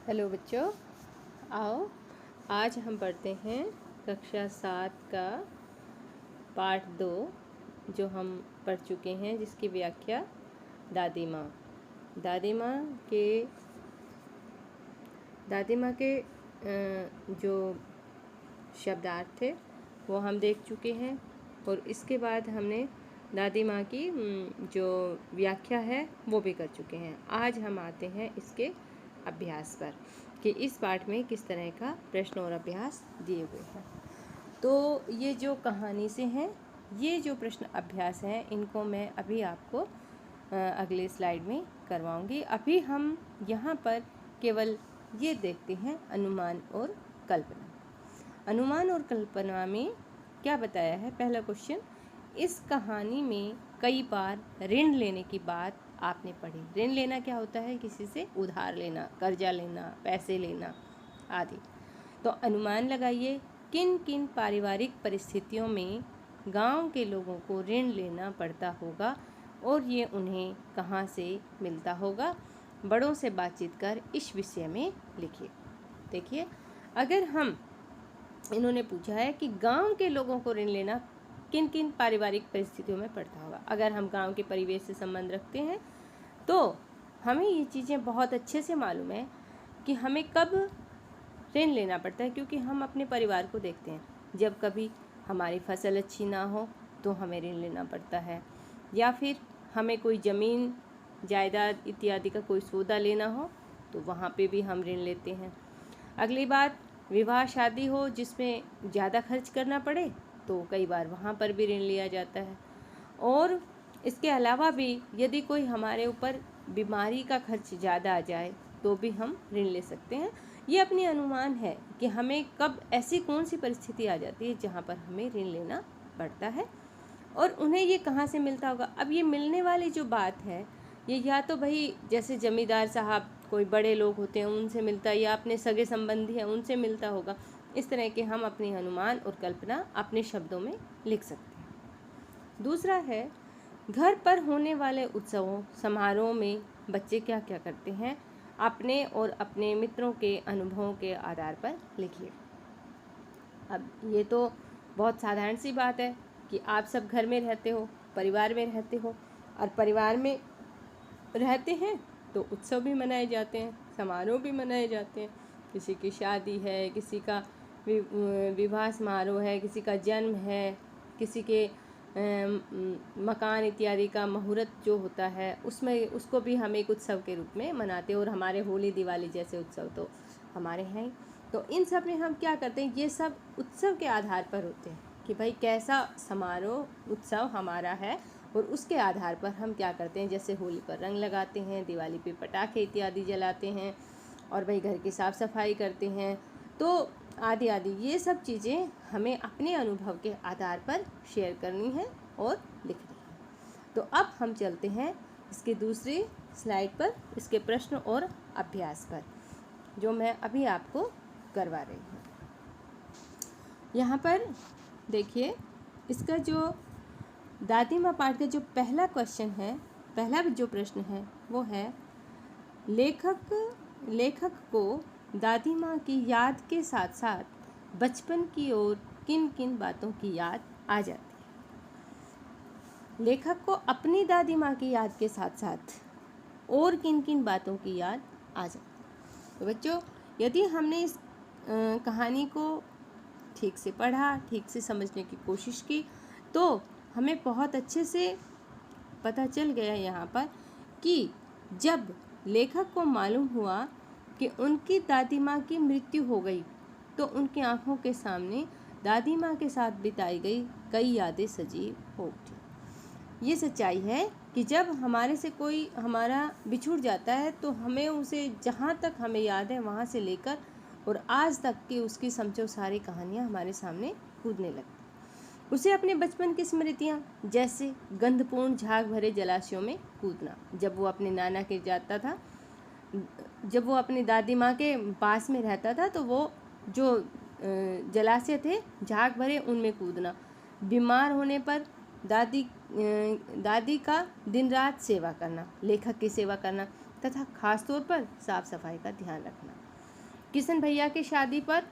Hello बच्चों, आओ आज हम पढ़ते हैं कक्षा 7 का पाठ 2 जो हम पढ़ चुके हैं, जिसकी व्याख्या दादी माँ के जो शब्दार्थ थे वो हम देख चुके हैं। और इसके बाद हमने दादी माँ की जो व्याख्या है वो भी कर चुके हैं। आज हम आते हैं इसके अभ्यास पर कि इस पाठ में किस तरह का प्रश्न और अभ्यास दिए हुए हैं। तो ये जो कहानी से हैं, ये जो प्रश्न अभ्यास हैं, इनको मैं अभी आपको अगले स्लाइड में करवाऊंगी। अभी हम यहाँ पर केवल ये देखते हैं अनुमान और कल्पना। अनुमान और कल्पना में क्या बताया है? पहला क्वेश्चन, इस कहानी में कई बार ऋण लेने की बात आपने पढ़ी। ऋण लेना क्या होता है? किसी से उधार लेना, कर्जा लेना, पैसे लेना आदि। तो अनुमान लगाइए, किन किन पारिवारिक परिस्थितियों में गांव के लोगों को ऋण लेना पड़ता होगा और ये उन्हें कहाँ से मिलता होगा। बड़ों से बातचीत कर इस विषय में लिखिए। देखिए, अगर हम इन्होंने पूछा है कि गांव के लोगों को ऋण लेना किन किन पारिवारिक परिस्थितियों में पड़ता होगा। अगर हम गांव के परिवेश से संबंध रखते हैं तो हमें ये चीज़ें बहुत अच्छे से मालूम है कि हमें कब ऋण लेना पड़ता है, क्योंकि हम अपने परिवार को देखते हैं। जब कभी हमारी फसल अच्छी ना हो तो हमें ऋण लेना पड़ता है, या फिर हमें कोई ज़मीन जायदाद इत्यादि का कोई सौदा लेना हो तो वहाँ पे भी हम ऋण लेते हैं। अगली बात, विवाह शादी हो जिसमें ज़्यादा खर्च करना पड़े तो कई बार वहाँ पर भी ऋण लिया जाता है। और इसके अलावा भी यदि कोई हमारे ऊपर बीमारी का खर्च ज़्यादा आ जाए तो भी हम ऋण ले सकते हैं। ये अपनी अनुमान है कि हमें कब ऐसी कौन सी परिस्थिति आ जाती है जहाँ पर हमें ऋण लेना पड़ता है और उन्हें ये कहाँ से मिलता होगा। अब ये मिलने वाली जो बात है, ये या तो भाई जैसे जमींदार साहब, कोई बड़े लोग होते हैं उनसे मिलता है, या अपने सगे संबंधी हैं उनसे मिलता होगा। इस तरह के हम अपनी अनुमान और कल्पना अपने शब्दों में लिख सकते हैं। दूसरा है, घर पर होने वाले उत्सवों समारोह में बच्चे क्या क्या करते हैं, अपने और अपने मित्रों के अनुभवों के आधार पर लिखिए। अब ये तो बहुत साधारण सी बात है कि आप सब घर में रहते हो, परिवार में रहते हो, और परिवार में रहते हैं तो उत्सव भी मनाए जाते हैं, समारोह भी मनाए जाते हैं। किसी की शादी है, किसी का विवाह समारोह है, किसी का जन्म है, किसी के मकान इत्यादि का मुहूर्त जो होता है उसमें उसको भी हम एक उत्सव के रूप में मनाते हैं। और हमारे होली दिवाली जैसे उत्सव तो हमारे हैं। तो इन सब में हम क्या करते हैं, ये सब उत्सव के आधार पर होते हैं कि भाई कैसा समारोह उत्सव हमारा है, और उसके आधार पर हम क्या करते हैं। जैसे होली पर रंग लगाते हैं, दिवाली पे पटाखे इत्यादि जलाते हैं, और भाई घर की साफ़ सफाई करते हैं, तो आदि आदि ये सब चीज़ें हमें अपने अनुभव के आधार पर शेयर करनी है और लिखनी है। तो अब हम चलते हैं इसके दूसरी स्लाइड पर, इसके प्रश्न और अभ्यास पर, जो मैं अभी आपको करवा रही हूँ। यहाँ पर देखिए, इसका जो दादी माँ पाठ का जो पहला क्वेश्चन है, पहला जो प्रश्न है वो है, लेखक को दादी माँ की याद के साथ साथ बचपन की और किन किन बातों की याद आ जाती है। लेखक को अपनी दादी माँ की याद के साथ साथ और किन किन बातों की याद आ जाती है। तो बच्चों, यदि हमने इस कहानी को ठीक से पढ़ा, ठीक से समझने की कोशिश की, तो हमें बहुत अच्छे से पता चल गया यहाँ पर कि जब लेखक को मालूम हुआ कि उनकी दादी माँ की मृत्यु हो गई तो उनकी आंखों के सामने दादी माँ के साथ बिताई गई कई यादें सजीव हो उठी। ये सच्चाई है कि जब हमारे से कोई हमारा बिछुड़ जाता है तो हमें उसे जहाँ तक हमें याद है वहाँ से लेकर और आज तक की उसकी समझो सारी कहानियाँ हमारे सामने कूदने लगती। उसे अपने बचपन की स्मृतियाँ, जैसे गंधपूर्ण झाग भरे जलाशयों में कूदना, जब वो अपने नाना के जाता था, जब वो अपनी दादी माँ के पास में रहता था तो वो जो जलाशय थे झाग भरे उनमें कूदना, बीमार होने पर दादी का दिन रात सेवा करना, लेखक की सेवा करना, तथा खास तौर पर साफ सफाई का ध्यान रखना। किशन भैया की शादी पर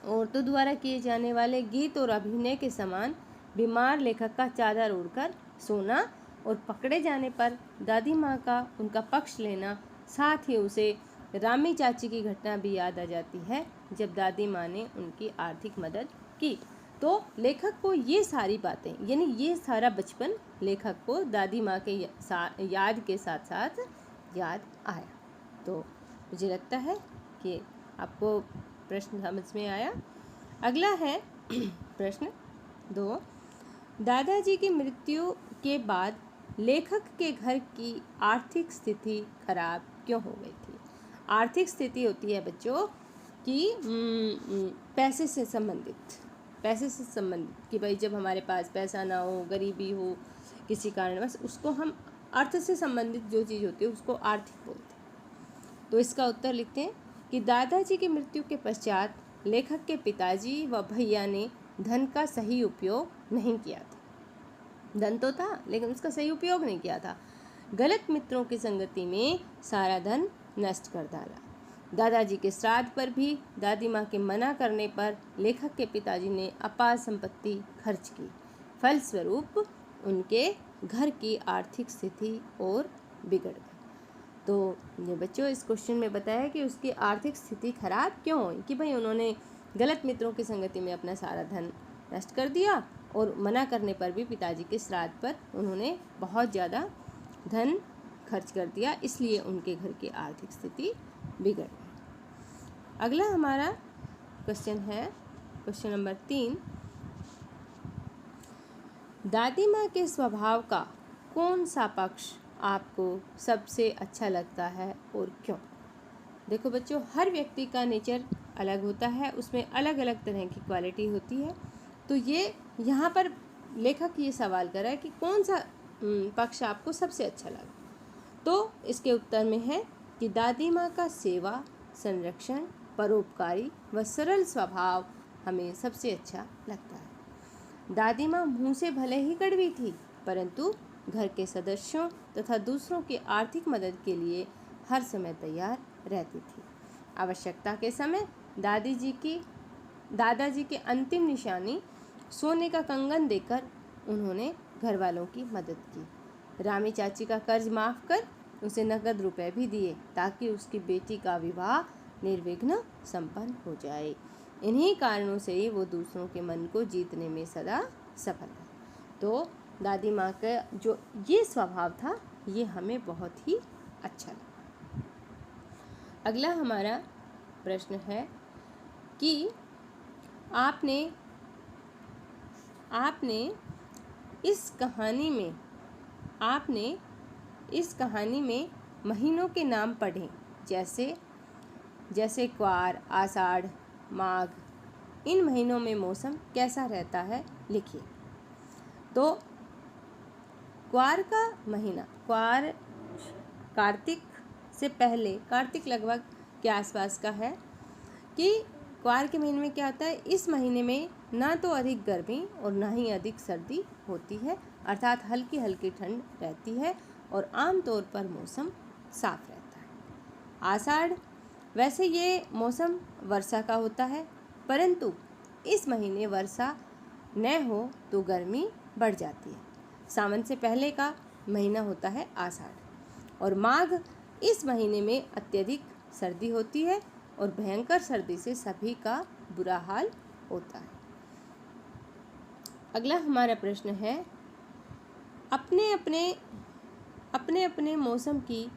औरतों द्वारा किए जाने वाले गीत और अभिनय के समान बीमार लेखक का चादर ओढ़कर सोना और पकड़े जाने पर दादी माँ का उनका पक्ष लेना, साथ ही उसे रामी चाची की घटना भी याद आ जाती है जब दादी माँ ने उनकी आर्थिक मदद की। तो लेखक को ये सारी बातें, यानी ये सारा बचपन लेखक को दादी माँ के याद के साथ साथ याद आया। तो मुझे लगता है कि आपको प्रश्न समझ में आया। अगला है प्रश्न 2। दादाजी की मृत्यु के बाद लेखक के घर की आर्थिक स्थिति खराब क्यों हो गई थी? आर्थिक स्थिति होती है बच्चों कि पैसे से संबंधित कि भाई जब हमारे पास पैसा ना हो, गरीबी हो किसी कारणवश, उसको हम अर्थ से संबंधित जो चीज़ होती है उसको आर्थिक बोलते हैं। तो इसका उत्तर लिखते हैं कि दादाजी की मृत्यु के पश्चात लेखक के पिताजी व भैया ने धन का सही उपयोग नहीं किया था। धन तो था लेकिन उसका सही उपयोग नहीं किया था। गलत मित्रों की संगति में सारा धन नष्ट कर डाला। दादाजी के श्राद्ध पर भी दादी माँ के मना करने पर लेखक के पिताजी ने अपार संपत्ति खर्च की। फलस्वरूप उनके घर की आर्थिक स्थिति और बिगड़ गई। तो ये बच्चों इस क्वेश्चन में बताया कि उसकी आर्थिक स्थिति खराब क्यों हुई कि भाई उन्होंने गलत मित्रों की संगति में अपना सारा धन नष्ट कर दिया और मना करने पर भी पिताजी के श्राद्ध पर उन्होंने बहुत ज़्यादा धन खर्च कर दिया, इसलिए उनके घर की आर्थिक स्थिति बिगड़ गई। अगला हमारा क्वेश्चन है क्वेश्चन नंबर 3। दादी माँ के स्वभाव का कौन सा पक्ष आपको सबसे अच्छा लगता है और क्यों? देखो बच्चों, हर व्यक्ति का नेचर अलग होता है, उसमें अलग अलग तरह की क्वालिटी होती है। तो ये यहाँ पर लेखक ये सवाल कर रहा है कि कौन सा पक्ष आपको सबसे अच्छा लगा। तो इसके उत्तर में है कि दादी माँ का सेवा, संरक्षण, परोपकारी व सरल स्वभाव हमें सबसे अच्छा लगता है। दादी माँ मुँह से भले ही कड़वी थी, परंतु घर के सदस्यों तथा दूसरों की आर्थिक मदद के लिए हर समय तैयार रहती थी। आवश्यकता के समय दादाजी की अंतिम निशानी सोने का कंगन देकर उन्होंने घर वालों की मदद की। रामी चाची का कर्ज माफ़ कर उसे नकद रुपए भी दिए ताकि उसकी बेटी का विवाह निर्विघ्न संपन्न हो जाए। इन्हीं कारणों से ही वो दूसरों के मन को जीतने में सदा सफल है। तो दादी माँ का जो ये स्वभाव था ये हमें बहुत ही अच्छा लगा। अगला हमारा प्रश्न है कि आपने इस कहानी में महीनों के नाम पढ़ें, जैसे क्वार, आषाढ़, माघ। इन महीनों में मौसम कैसा रहता है लिखिए। तो क्वार का महीना, क्वार कार्तिक से पहले, कार्तिक लगभग के आसपास का है कि क्वार के महीने में क्या होता है, इस महीने में ना तो अधिक गर्मी और ना ही अधिक सर्दी होती है, अर्थात हल्की हल्की ठंड रहती है और आमतौर पर मौसम साफ रहता है। आषाढ़, वैसे ये मौसम वर्षा का होता है, परंतु इस महीने वर्षा न हो तो गर्मी बढ़ जाती है। सावन से पहले का महीना होता है आषाढ़। और माघ, इस महीने में अत्यधिक सर्दी होती है और भयंकर सर्दी से सभी का बुरा हाल होता है। अगला हमारा प्रश्न है, अपने अपने मौसम की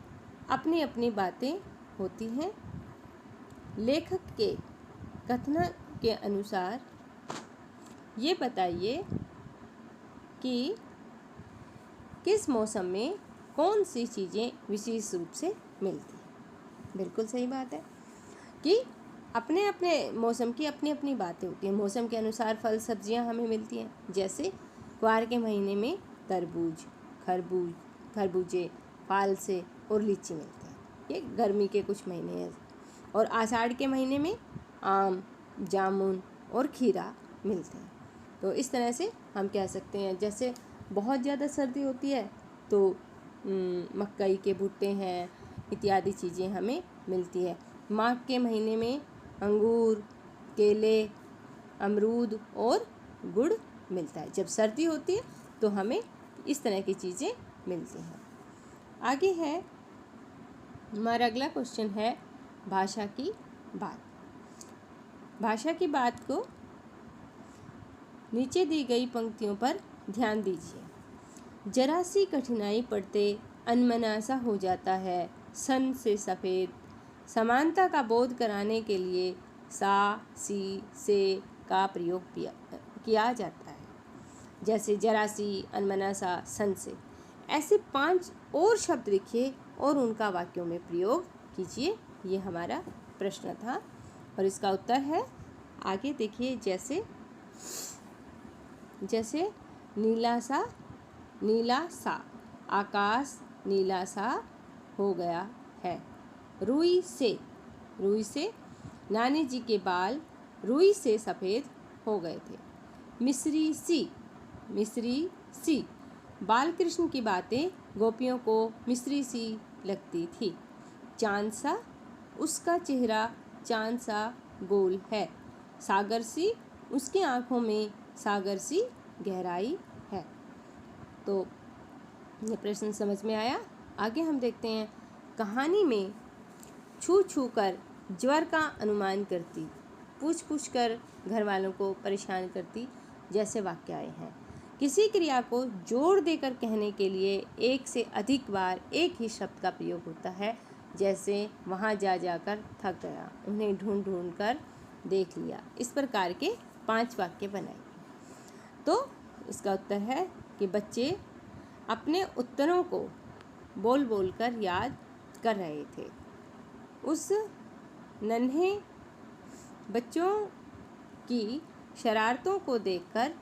अपनी अपनी बातें होती हैं। लेखक के कथन के अनुसार ये बताइए कि किस मौसम में कौन सी चीज़ें विशेष रूप से मिलती हैं। बिल्कुल सही बात है कि अपने अपने मौसम की अपनी अपनी बातें होती हैं। मौसम के अनुसार फल सब्जियां हमें मिलती हैं, जैसे क्वार के महीने में तरबूज, खरबूजे, फालसे और लीची मिलते हैं। ये गर्मी के कुछ महीने हैं। और आषाढ़ के महीने में आम, जामुन और खीरा मिलते हैं। तो इस तरह से हम कह सकते हैं, जैसे बहुत ज़्यादा सर्दी होती है तो मकई के भुट्टे हैं इत्यादि चीज़ें हमें मिलती है। माघ के महीने में अंगूर, केले, अमरूद और गुड़ मिलता है। जब सर्दी होती है तो हमें इस तरह की चीज़ें मिलती हैं। आगे है हमारा अगला क्वेश्चन है भाषा की बात। भाषा की बात को नीचे दी गई पंक्तियों पर ध्यान दीजिए। जरा सी कठिनाई पड़ते अनमना सा हो जाता है, सन से सफ़ेद। समानता का बोध कराने के लिए सा, सी, से का प्रयोग किया जाता है। जैसे जरा सी, अनमना सा, सन से। ऐसे 5 और शब्द लिखिए और उनका वाक्यों में प्रयोग कीजिए। ये हमारा प्रश्न था और इसका उत्तर है, आगे देखिए, जैसे नीला सा, आकाश नीला सा हो गया है। रुई से नानी जी के बाल रुई से सफ़ेद हो गए थे। मिस्री सी, बाल कृष्ण की बातें गोपियों को मिस्री सी लगती थी। चांद सा, उसका चेहरा चांद सा गोल है। सागर सी, उसकी आँखों में सागर सी गहराई है। तो ये प्रश्न समझ में आया। आगे हम देखते हैं, कहानी में छू छू कर ज्वर का अनुमान करती, पूछ पूछ कर घर वालों को परेशान करती जैसे वाक्य आए हैं। किसी क्रिया को जोर देकर कहने के लिए एक से अधिक बार एक ही शब्द का प्रयोग होता है। जैसे वहाँ जा जाकर थक गया, उन्हें ढूंढ ढूंढ कर देख लिया। इस प्रकार के 5 वाक्य बनाइए। तो इसका उत्तर है कि बच्चे अपने उत्तरों को बोल बोल कर याद कर रहे थे। उस नन्हे बच्चों की शरारतों को देखकर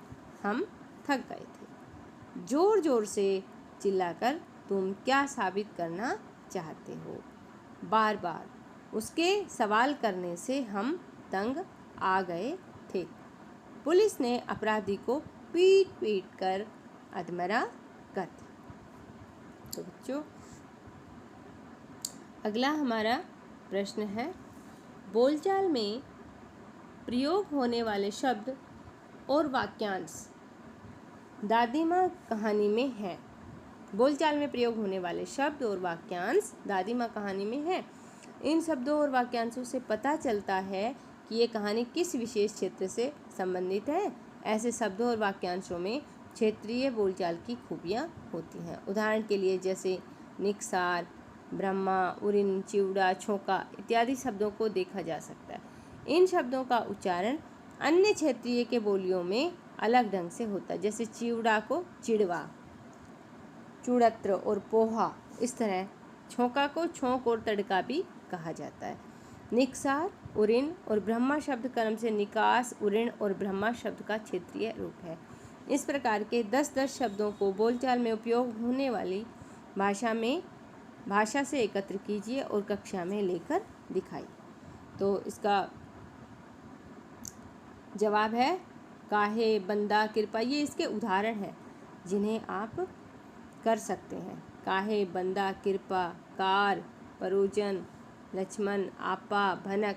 हम थक गए थे। जोर जोर से चिल्लाकर तुम क्या साबित करना चाहते हो? बार बार उसके सवाल करने से हम तंग आ गए थे। पुलिस ने अपराधी को पीट पीट कर अधमरा कर दिया। तो बच्चों, अगला हमारा प्रश्न है, बोलचाल में प्रयोग होने वाले शब्द और वाक्यांश दादी माँ कहानी में है। बोलचाल में प्रयोग होने वाले शब्द और वाक्यांश दादी माँ कहानी में है। इन शब्दों और वाक्यांशों से पता चलता है कि ये कहानी किस विशेष क्षेत्र से संबंधित है। ऐसे शब्दों और वाक्यांशों में क्षेत्रीय बोलचाल की खूबियाँ होती हैं। उदाहरण के लिए जैसे निकसार, ब्रह्मा, उरिन, चिवड़ा, छोका इत्यादि शब्दों को देखा जा सकता है। इन शब्दों का उच्चारण अन्य क्षेत्रीय के बोलियों में अलग ढंग से होता है। जैसे चिवड़ा को चिड़वा, चूड़त्र और पोहा, इस तरह छोंका को छोंक और तड़का भी कहा जाता है। निकसार, उरिन और ब्रह्मा शब्द क्रम से निकास, उरिन और ब्रह्मा शब्द का क्षेत्रीय रूप है। इस प्रकार के 10-10 शब्दों को बोलचाल में उपयोग होने वाली भाषा से एकत्र कीजिए और कक्षा में लेकर दिखाइए। तो इसका जवाब है काहे, बंदा, कृपा। ये इसके उदाहरण हैं जिन्हें आप कर सकते हैं। काहे, बंदा, कृपा, कार, परोजन, लक्ष्मण, आपा, भनक,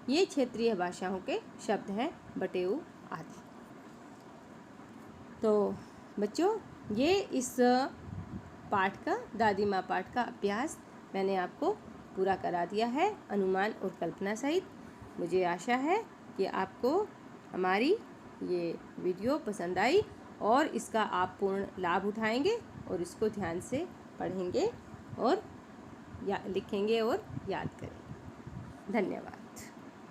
ये क्षेत्रीय भाषाओं के शब्द हैं, बटेऊ आदि। तो बच्चों, ये इस पाठ का, दादी माँ पाठ का अभ्यास मैंने आपको पूरा करा दिया है, अनुमान और कल्पना सहित। मुझे आशा है कि आपको हमारी ये वीडियो पसंद आई और इसका आप पूर्ण लाभ उठाएंगे और इसको ध्यान से पढ़ेंगे और लिखेंगे और याद करेंगे। धन्यवाद।